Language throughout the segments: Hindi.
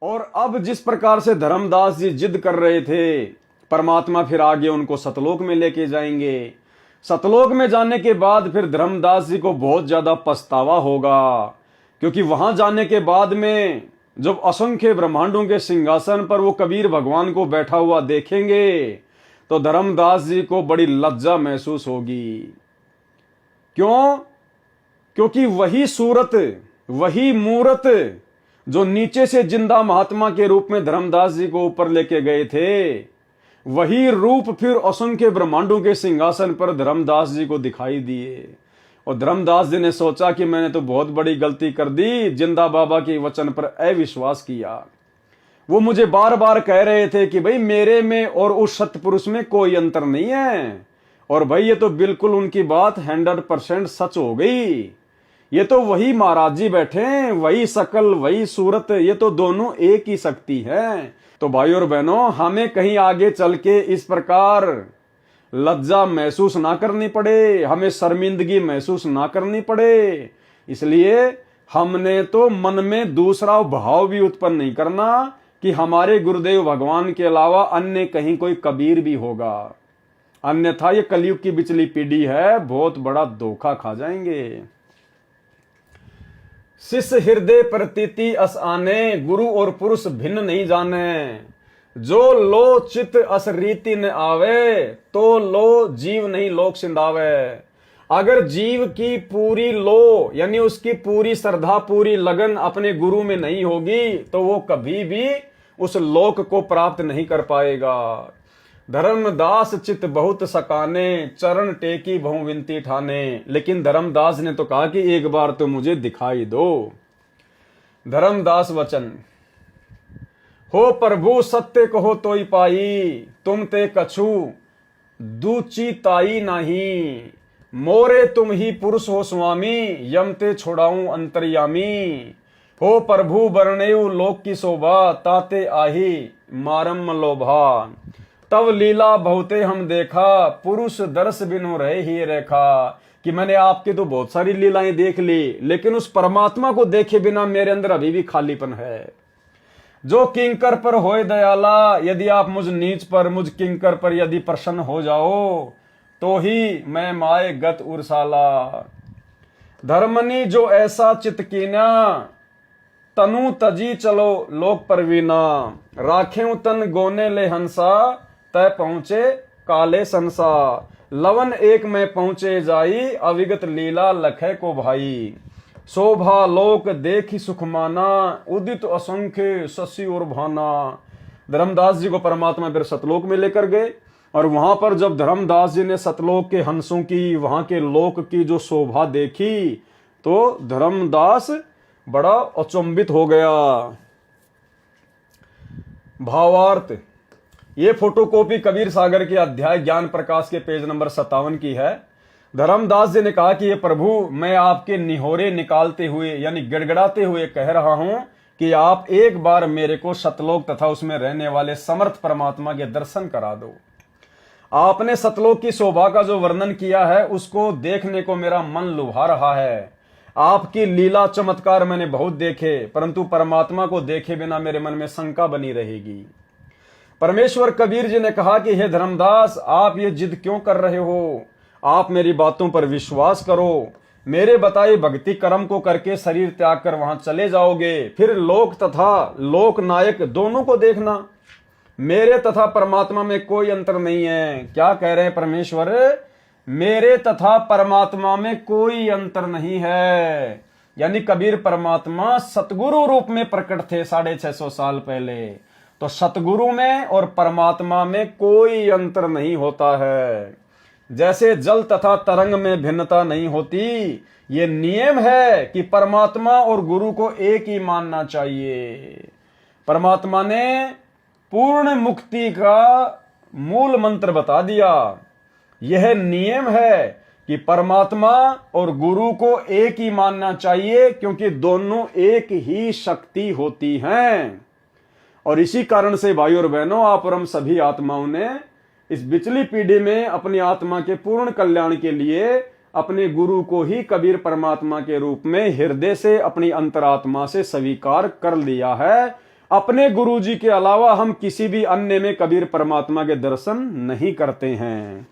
और अब जिस प्रकार से धर्मदास जी जिद कर रहे थे, परमात्मा फिर आगे उनको सतलोक में लेके जाएंगे। सतलोक में जाने के बाद फिर धर्मदास जी को बहुत ज्यादा पछतावा होगा, क्योंकि वहां जाने के बाद में जब असंख्य ब्रह्मांडों के सिंहासन पर वो कबीर भगवान को बैठा हुआ देखेंगे तो धर्मदास जी को बड़ी लज्जा महसूस होगी। क्यों? क्योंकि वही सूरत, वही मूरत जो नीचे से जिंदा महात्मा के रूप में धर्मदास जी को ऊपर लेके गए थे, वही रूप फिर असंख्य ब्रह्मांडों के सिंहासन पर धर्मदास जी को दिखाई दिए। और धर्मदास जी ने सोचा कि मैंने तो बहुत बड़ी गलती कर दी, जिंदा बाबा के वचन पर अविश्वास किया। वो मुझे बार बार कह रहे थे कि भाई मेरे में और उस सतपुरुष में कोई अंतर नहीं है। और भाई ये तो बिल्कुल उनकी बात 100% सच हो गई। ये तो वही महाराज जी बैठे हैं, वही शकल, वही सूरत, ये तो दोनों एक ही शक्ति है। तो भाई और बहनों, हमें कहीं आगे चल के इस प्रकार लज्जा महसूस ना करनी पड़े, हमें शर्मिंदगी महसूस ना करनी पड़े, इसलिए हमने तो मन में दूसरा भाव भी उत्पन्न नहीं करना कि हमारे गुरुदेव भगवान के अलावा अन्य कहीं कोई कबीर भी होगा। अन्यथा ये कलयुग की बिचली पीढ़ी है, बहुत बड़ा धोखा खा जाएंगे। शिष्य हृदय प्रतीति अस आने, गुरु और पुरुष भिन्न नहीं जाने। जो लो चित अस रीति न आवे, तो लो जीव नहीं लोक सिंधावे। अगर जीव की पूरी लो यानी उसकी पूरी श्रद्धा, पूरी लगन अपने गुरु में नहीं होगी तो वो कभी भी उस लोक को प्राप्त नहीं कर पाएगा। धर्मदास चित बहुत सकाने, चरण टेकी बहु विनती ठाने। लेकिन धर्मदास ने तो कहा कि एक बार तो मुझे दिखाई दो। धर्मदास वचन, हो प्रभु सत्य कहो तोई पाई, तुम ते कछु दूची ताई नाही। मोरे तुम ही पुरुष हो स्वामी, यम ते छोड़ाऊं अंतर्यामी। हो प्रभु बरनेऊ लोक की शोभा, ताते आही मारम लोभा। तब लीला बहुते हम देखा, पुरुष दर्श बिनु रहे ही रेखा। कि मैंने आपके तो बहुत सारी लीलाएं देख ली, लेकिन उस परमात्मा को देखे बिना मेरे अंदर अभी भी खालीपन है। जो किंकर पर होए दयाला, यदि आप मुझ नीच पर, मुझ किंकर पर यदि प्रसन्न हो जाओ, तो ही मैं माए गत उर्साला। धर्मनी जो ऐसा चित कीना, तनु तजी चलो लोक परवीना। राखें तन गोने ले हंसा, तय पहुंचे काले संसा। लवन एक में पहुंचे जाई, अविगत लीला लखे को भाई। शोभा लोक देखी सुख माना, उदित असंख्य शशि और भाना। धर्मदास जी को परमात्मा फिर सतलोक में लेकर गए, और वहां पर जब धर्मदास जी ने सतलोक के हंसों की, वहां के लोक की जो शोभा देखी, तो धर्मदास बड़ा अचंभित हो गया। भावार्थ, ये फोटोकॉपी कबीर सागर के अध्याय ज्ञान प्रकाश के पेज नंबर 57 की है। धर्मदास जी ने कहा कि ये प्रभु, मैं आपके निहोरे निकालते हुए यानी गिड़गिड़ाते हुए कह रहा हूं कि आप एक बार मेरे को सतलोक तथा उसमें रहने वाले समर्थ परमात्मा के दर्शन करा दो। आपने सतलोक की शोभा का जो वर्णन किया है, उसको देखने को मेरा मन लुभा रहा है। आपकी लीला चमत्कार मैंने बहुत देखे, परंतु परमात्मा को देखे बिना मेरे मन में शंका बनी रहेगी। परमेश्वर कबीर जी ने कहा कि हे धर्मदास, आप ये जिद क्यों कर रहे हो? आप मेरी बातों पर विश्वास करो। मेरे बताए भक्ति कर्म को करके शरीर त्याग कर वहां चले जाओगे, फिर लोक तथा लोक नायक दोनों को देखना। मेरे तथा परमात्मा में कोई अंतर नहीं है। क्या कह रहे हैं परमेश्वर? मेरे तथा परमात्मा में कोई अंतर नहीं है। यानी कबीर परमात्मा सतगुरु रूप में प्रकट थे 650 साल पहले। तो सतगुरु में और परमात्मा में कोई अंतर नहीं होता है। जैसे जल तथा तरंग में भिन्नता नहीं होती, ये नियम है कि परमात्मा और गुरु को एक ही मानना चाहिए। परमात्मा ने पूर्ण मुक्ति का मूल मंत्र बता दिया। यह नियम है कि परमात्मा और गुरु को एक ही मानना चाहिए, क्योंकि दोनों एक ही शक्ति होती हैं। और इसी कारण से भाई और बहनों, आप और हम सभी आत्माओं ने इस बिचली पीढ़ी में अपनी आत्मा के पूर्ण कल्याण के लिए अपने गुरु को ही कबीर परमात्मा के रूप में हृदय से, अपनी अंतरात्मा से स्वीकार कर लिया है। अपने गुरु जी के अलावा हम किसी भी अन्य में कबीर परमात्मा के दर्शन नहीं करते हैं।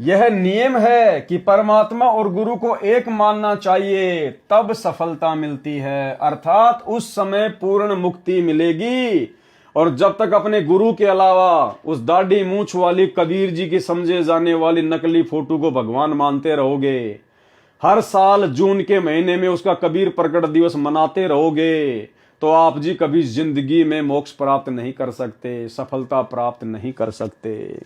यह नियम है कि परमात्मा और गुरु को एक मानना चाहिए, तब सफलता मिलती है, अर्थात उस समय पूर्ण मुक्ति मिलेगी। और जब तक अपने गुरु के अलावा उस दाढ़ी मूंछ वाली कबीर जी की समझे जाने वाली नकली फोटो को भगवान मानते रहोगे, हर साल जून के महीने में उसका कबीर प्रकट दिवस मनाते रहोगे, तो आप जी कभी जिंदगी में मोक्ष प्राप्त नहीं कर सकते, सफलता प्राप्त नहीं कर सकते।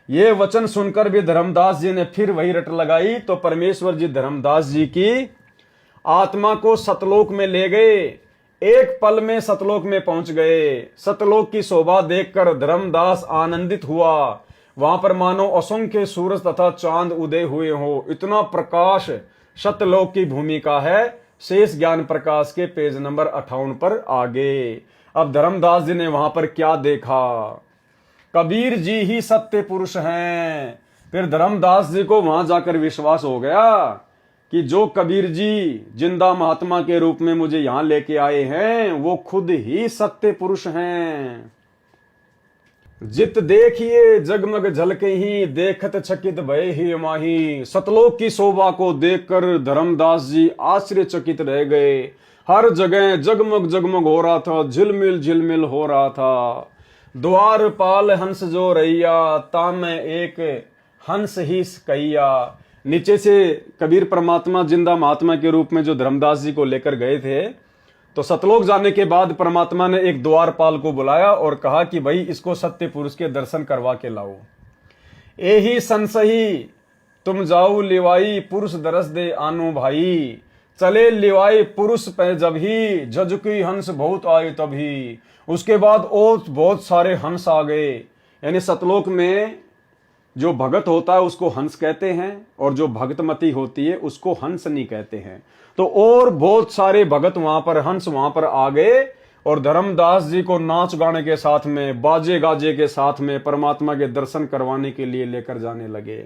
ये वचन सुनकर भी धर्मदास जी ने फिर वही रट लगाई, तो परमेश्वर जी धर्मदास जी की आत्मा को सतलोक में ले गए। एक पल में सतलोक में पहुंच गए। सतलोक की शोभा देखकर धर्मदास आनंदित हुआ। वहां पर मानो असंख्य सूरज तथा चांद उदय हुए हो, इतना प्रकाश सतलोक की भूमिका है। शेष ज्ञान प्रकाश के पेज नंबर 58 पर आगे। अब धर्मदास जी ने वहां पर क्या देखा? कबीर जी ही सत्य पुरुष हैं। फिर धर्मदास जी को वहां जाकर विश्वास हो गया कि जो कबीर जी जिंदा महात्मा के रूप में मुझे यहां लेके आए हैं, वो खुद ही सत्य पुरुष हैं। जित देखिए जगमग झलके ही, देखत चकित भय ही माही। सतलोक की शोभा को देखकर धर्मदास जी आश्चर्यचकित रह गए। हर जगह जगमग जगमग हो रहा था, झिलमिल झिलमिल हो रहा था। द्वारपाल हंस जो रैया, ताम एक हंस ही कैया। नीचे से कबीर परमात्मा जिंदा महात्मा के रूप में जो धर्मदास जी को लेकर गए थे, तो सतलोक जाने के बाद परमात्मा ने एक द्वारपाल को बुलाया और कहा कि भाई इसको सत्य पुरुष के दर्शन करवा के लाओ। एही संसही तुम जाऊ लिवाई, पुरुष दरस दे आनु भाई। चले लिवाई पुरुष पे जब ही, जजुकी हंस बहुत आए तभी। उसके बाद और बहुत सारे हंस आ गए। यानी सतलोक में जो भगत होता है उसको हंस कहते हैं, और जो भगतमती होती है उसको हंसनी कहते हैं। तो और बहुत सारे भगत वहां पर, हंस वहां पर आ गए, और धर्मदास जी को नाच गाने के साथ में, बाजे गाजे के साथ में परमात्मा के दर्शन करवाने के लिए लेकर जाने लगे।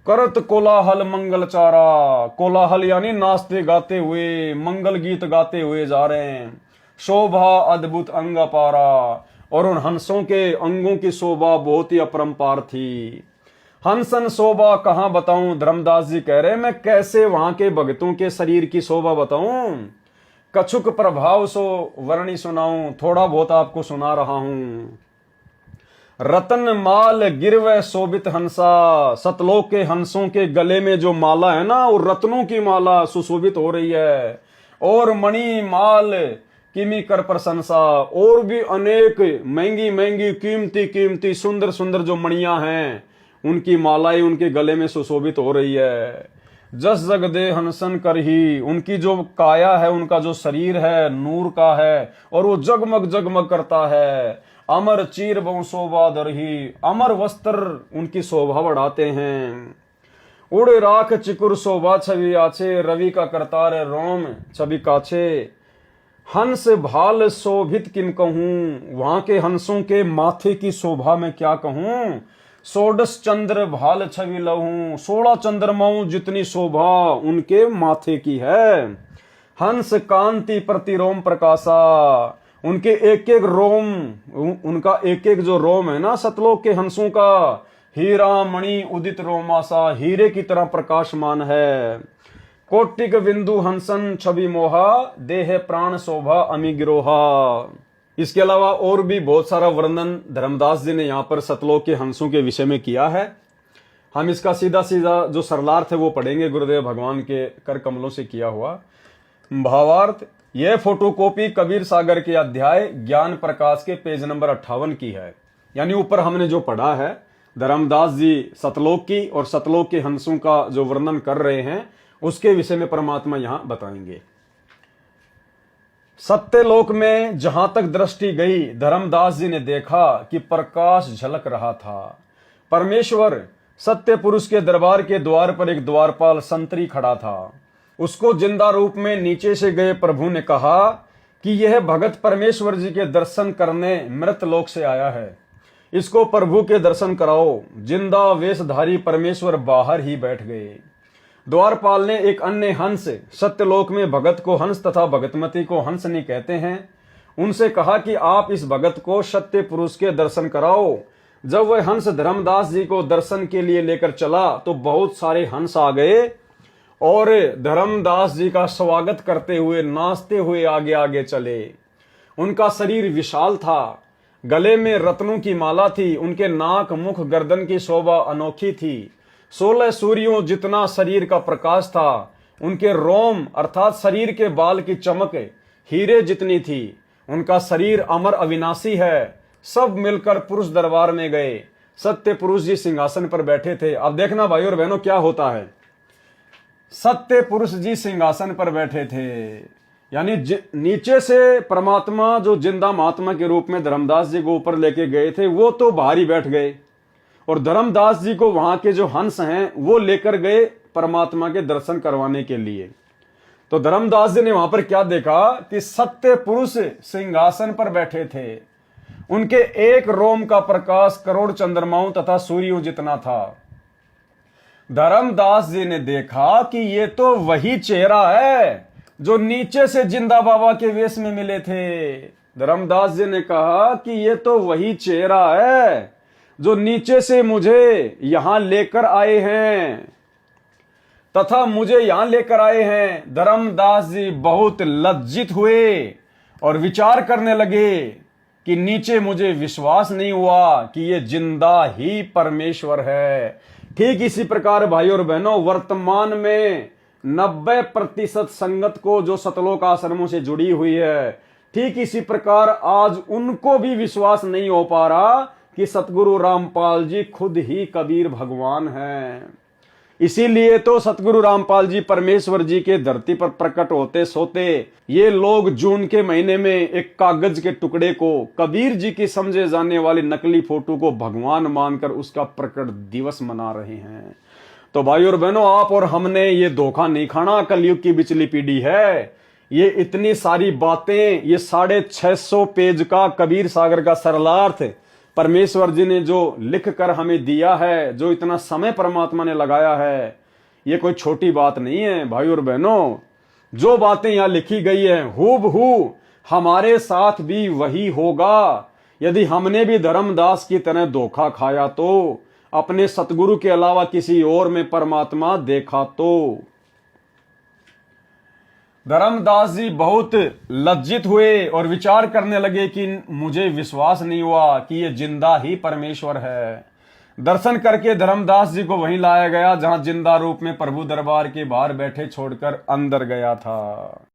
करत कोलाहल मंगल चारा। कोलाहल यानी नाचते गाते हुए, मंगल गीत गाते हुए जा रहे हैं। शोभा अद्भुत अंग पारा। और उन हंसों के अंगों की शोभा बहुत ही अपरंपार थी। हंसन शोभा कहां बताऊं, धर्मदास जी कह रहे मैं कैसे वहां के भगतों के शरीर की शोभा बताऊं। कछुक प्रभाव सो वर्णी सुनाऊं, थोड़ा बहुत आपको सुना रहा हूं। रतन माल गिरवे शोभित हंसा। सतलोक के हंसों के गले में जो माला है ना, वो रत्नों की माला सुशोभित हो रही है। और मणि माल किमी कर प्रशंसा। और भी अनेक महंगी महंगी कीमती कीमती सुंदर सुंदर जो मणियां हैं, उनकी मालाएं उनके गले में सुशोभित हो रही है। जस जग दे हंसन कर ही। उनकी जो काया है, उनका जो शरीर है नूर का है, और वो जगमग जगमग करता है। अमर चीर बहु शोभा दर ही। अमर वस्त्र उनकी शोभा बढ़ाते हैं। उड़ राख चिकुर शोभा छवि आछे। रवि का करतार रोम छवि काछे। हंस भाल शोभित किम कहूं। वहां के हंसों के माथे की शोभा में क्या कहूं। सोडस चंद्र भाल छवि लहूं। 16 चंद्रमाओं जितनी शोभा उनके माथे की है। हंस कांति प्रति रोम प्रकाशा। उनके एक एक रोम, उनका एक एक जो रोम है ना सतलोक के हंसों का, हीरा मणि उदित रोमासा, हीरे की तरह प्रकाशमान है। कोटिक बिंदु हंसन छवि मोहा। देह प्राण शोभा अमी गिरोहा। इसके अलावा और भी बहुत सारा वर्णन धर्मदास जी ने यहाँ पर सतलोक के हंसों के विषय में किया है। हम इसका सीधा सीधा जो सरलार्थ है वो पढ़ेंगे, गुरुदेव भगवान के कर कमलों से किया हुआ भावार्थ। यह फोटोकॉपी कबीर सागर के अध्याय ज्ञान प्रकाश के पेज नंबर 58 की है। यानी ऊपर हमने जो पढ़ा है, धर्मदास जी सतलोक की और सतलोक के हंसों का जो वर्णन कर रहे हैं, उसके विषय में परमात्मा यहां बताएंगे। सत्यलोक में जहां तक दृष्टि गई, धर्मदास जी ने देखा कि प्रकाश झलक रहा था। परमेश्वर सत्य पुरुष के दरबार के द्वार पर एक द्वारपाल संतरी खड़ा था। उसको जिंदा रूप में नीचे से गए प्रभु ने कहा कि यह भगत परमेश्वर जी के दर्शन करने मृत लोक से आया है, इसको प्रभु के दर्शन कराओ। जिंदा वेशधारी परमेश्वर बाहर ही बैठ गए। द्वारपाल ने एक अन्य हंस, सत्यलोक में भगत को हंस तथा भगतमती को हंसनी कहते हैं, उनसे कहा कि आप इस भगत को सत्य पुरुष के दर्शन कराओ। जब वह हंस धर्मदास जी को दर्शन के लिए लेकर चला तो बहुत सारे हंस आ गए और धर्मदास जी का स्वागत करते हुए नाचते हुए आगे आगे चले। उनका शरीर विशाल था, गले में रत्नों की माला थी, उनके नाक मुख गर्दन की शोभा अनोखी थी। 16 सूर्यों जितना शरीर का प्रकाश था। उनके रोम अर्थात शरीर के बाल की चमक हीरे जितनी थी। उनका शरीर अमर अविनाशी है। सब मिलकर पुरुष दरबार में गए। सत्य पुरुष जी सिंहासन पर बैठे थे। अब देखना भाई और बहनों क्या होता है। सत्य पुरुष जी सिंहासन पर बैठे थे, यानी नीचे से परमात्मा जो जिंदा महात्मा के रूप में धर्मदास जी को ऊपर लेके गए थे वो तो बाहर ही बैठ गए और धर्मदास जी को वहां के जो हंस हैं वो लेकर गए परमात्मा के दर्शन करवाने के लिए। तो धर्मदास जी ने वहां पर क्या देखा कि सत्य पुरुष सिंहासन पर बैठे थे। उनके एक रोम का प्रकाश करोड़ चंद्रमाओं तथा सूर्यों जितना था। धर्मदास जी ने देखा कि ये तो वही चेहरा है जो नीचे से जिंदा बाबा के वेश में मिले थे। धर्मदास जी ने कहा कि ये तो वही चेहरा है जो नीचे से मुझे यहां लेकर आए हैं तथा मुझे यहां लेकर आए हैं। धर्मदास जी बहुत लज्जित हुए और विचार करने लगे कि नीचे मुझे विश्वास नहीं हुआ कि ये जिंदा ही परमेश्वर है। ठीक इसी प्रकार भाई और बहनों वर्तमान में 90% संगत को जो सतलोक आश्रमों से जुड़ी हुई है, ठीक इसी प्रकार आज उनको भी विश्वास नहीं हो पा रहा कि सतगुरु रामपाल जी खुद ही कबीर भगवान हैं। इसीलिए तो सतगुरु रामपाल जी परमेश्वर जी के धरती पर प्रकट होते सोते ये लोग जून के महीने में एक कागज के टुकड़े को कबीर जी की समझे जाने वाली नकली फोटो को भगवान मानकर उसका प्रकट दिवस मना रहे हैं। तो भाई और बहनों आप और हमने ये धोखा नहीं खाना। कलयुग की बिचली पीढ़ी है। ये इतनी सारी बातें, ये 650 पेज का कबीर सागर का सरलार्थ परमेश्वर जी ने जो लिख कर हमें दिया है, जो इतना समय परमात्मा ने लगाया है, ये कोई छोटी बात नहीं है भाई और बहनों। जो बातें यहां लिखी गई है हूबहू हमारे साथ भी वही होगा। यदि हमने भी धर्मदास की तरह धोखा खाया तो, अपने सतगुरु के अलावा किसी और में परमात्मा देखा तो। धर्मदास जी बहुत लज्जित हुए और विचार करने लगे कि मुझे विश्वास नहीं हुआ कि ये जिंदा ही परमेश्वर है। दर्शन करके धर्मदास जी को वहीं लाया गया जहां जिंदा रूप में प्रभु दरबार के बाहर बैठे छोड़कर अंदर गया था।